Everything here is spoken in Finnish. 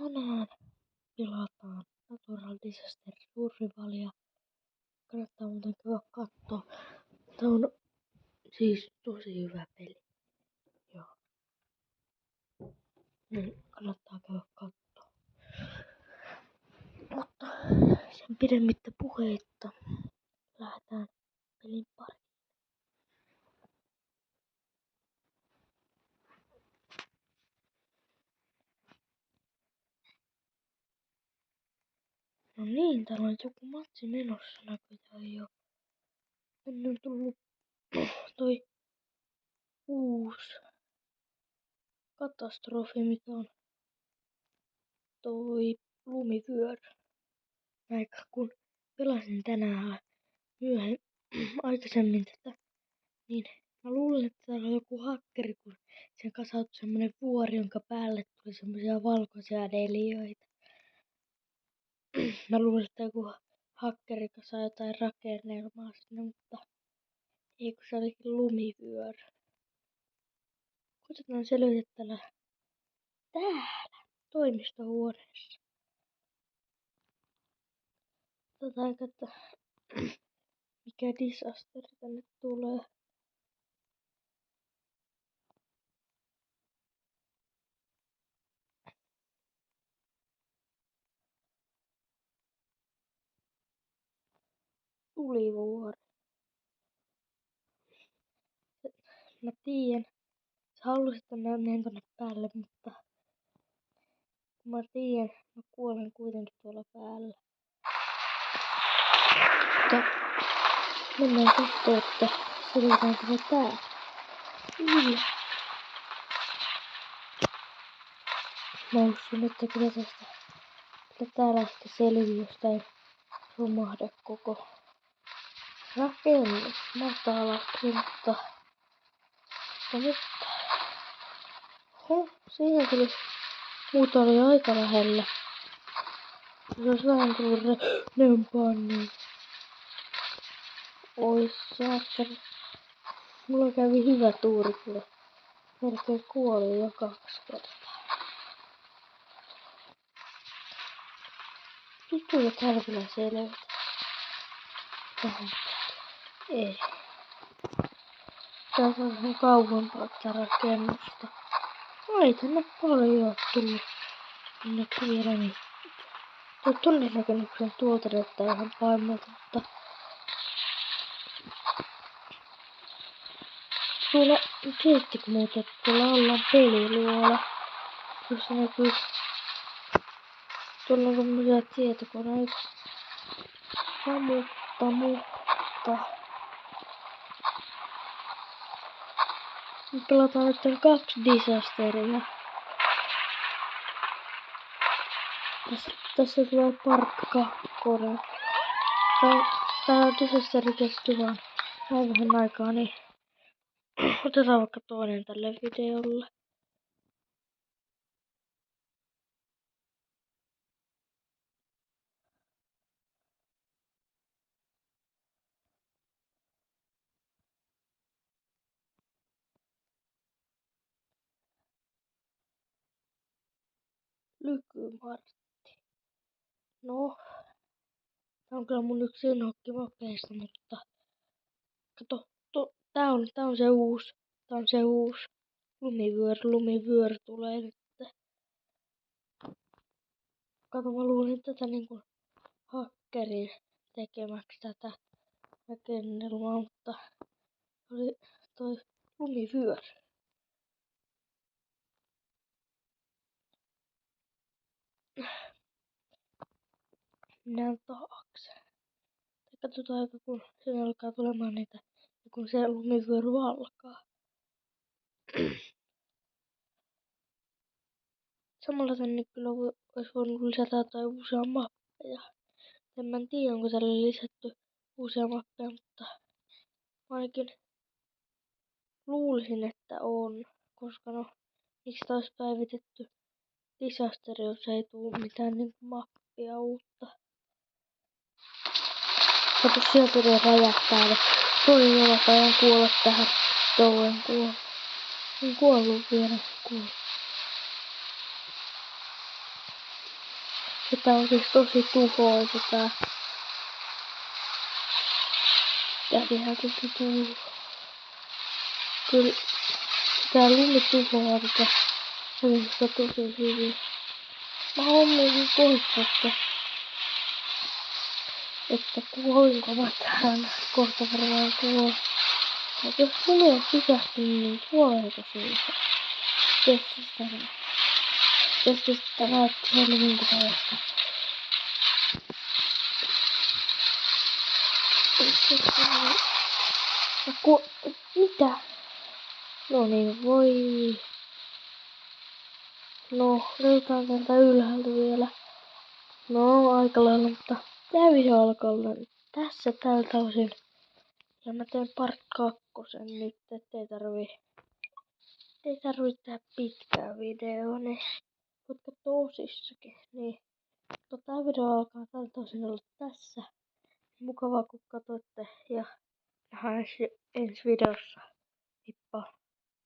Tänään pilataan Natural Disaster Survival ja kannattaa muuten käydä kattoo. Tää on siis tosi hyvä peli. Joo. Niin kannattaa käydä kattoo. Mutta sen pidemmittä puheitta lähdetään pelin pariin. No niin, täällä on joku matsi menossa näköjään jo. Tänne on tullut toi uusi katastrofi, mikä on toi lumivyöry. Aika kun pelasin tänään aikaisemmin tätä, niin mä luulen, että täällä on joku hakkeri, kun sen kasautui semmonen vuori, jonka päälle tuli semmosia valkoisia neliöitä. Mä luulen, että joku hakkeri kasaa jotain rakennelmaa sinne, mutta ei kun se olikin lumivyöry. Koitetaan selvitä täällä toimistohuoneessa. Katsotaanko, että mikä disasteri tänne tulee. Tulivuori. Mä tiedän. Sä halusit, että mä menen tonne päälle, mutta kun mä tiedän, mä kuolen kuitenkin tuolla päällä. Mutta mennään kattoo, että selvitäänkö me tää. Mä uskon, että kyllä täällä ehkä selviää, jos tää ei romahda koko rakennus matalaksi, mutta siinä tuli, muuta oli aika lähellä. Jos olisi vähän tullut renempaan, niin ois saattanut. Mulla kävi hyvä tuuri kyllä. Melkein kuoli jo 2 kertaa. Nyt kyllä täällä kyllä selvitä. Tähän ei. Täältä on ihan kauempaa tätä rakennusta. Ei tänne paljon oo tullut. Onneksi vielä niin. Tonne rakennuksen tuolta näyttää ihan paimolta, mutta tuolla tiedättekö muuta, että tuolla ollaan peliluola. Tuossa näkyy, tuolla on tommosia tietokoneita. Mutta. Nyt pelataan nyt 2 disasteria. Tässä tulee part 2. Tää disasteri kesti vaan vähän aikaa, niin otetaan vaikka toinen tälle videolle. Lyky-Martti. No, tää on kyllä mun yksi inhokkimapeista, mutta kato, tää on se uusi. Tää on se uusi. Lumivyöry tulee nyt. Kato, mä luulin tätä niinku hakkerin tekemäksi tätä rakennelmaa, mutta oli toi lumivyöry. Mennään taakse. Katsotaan, kun siinä alkaa tulemaan niitä, kun se lumivyöry alkaa. Samalla tänne kyllä olisi voinut lisätä jotain uusia mappeja. En tiedä, onko tälle lisätty uusia mappeja, mutta ainakin luulisin, että on. Koska no, miksi taas päivitetty disasteri, jos ei tuu mitään niin mappia uutta. Kato, sieltä tulee räjähtää. Toinen jalkajan kuolla tähän. Toinen kuolla. En kuollut vielä. Kuollut. Ja tää on siis tosi tuhoisa tää. Tää tehdään tosi tuhoisa. Kyllä tää lumi tuhoaa tätä semmoista tosi hyvin. Mä haluan koittaa, että kuinka mä tähän kohta varmaan kuolen. Et jos lumi on pysähtynyt, niin kuoleeko siitä? Testistä näet selviinkö tällaista. Mitä? No niin, voi. No, löytään täältä ylhäältä vielä. No, aika lailla, mutta tää video alkaa olla tässä tältä osin. Ja mä teen part 2 nyt, ettei tarvii tehdä pitkää videoa, niin voit tosissakin. Niin, tää video alkaa tältä osin olla tässä. Mukavaa kun katsoitte ja nähdään ensi videossa.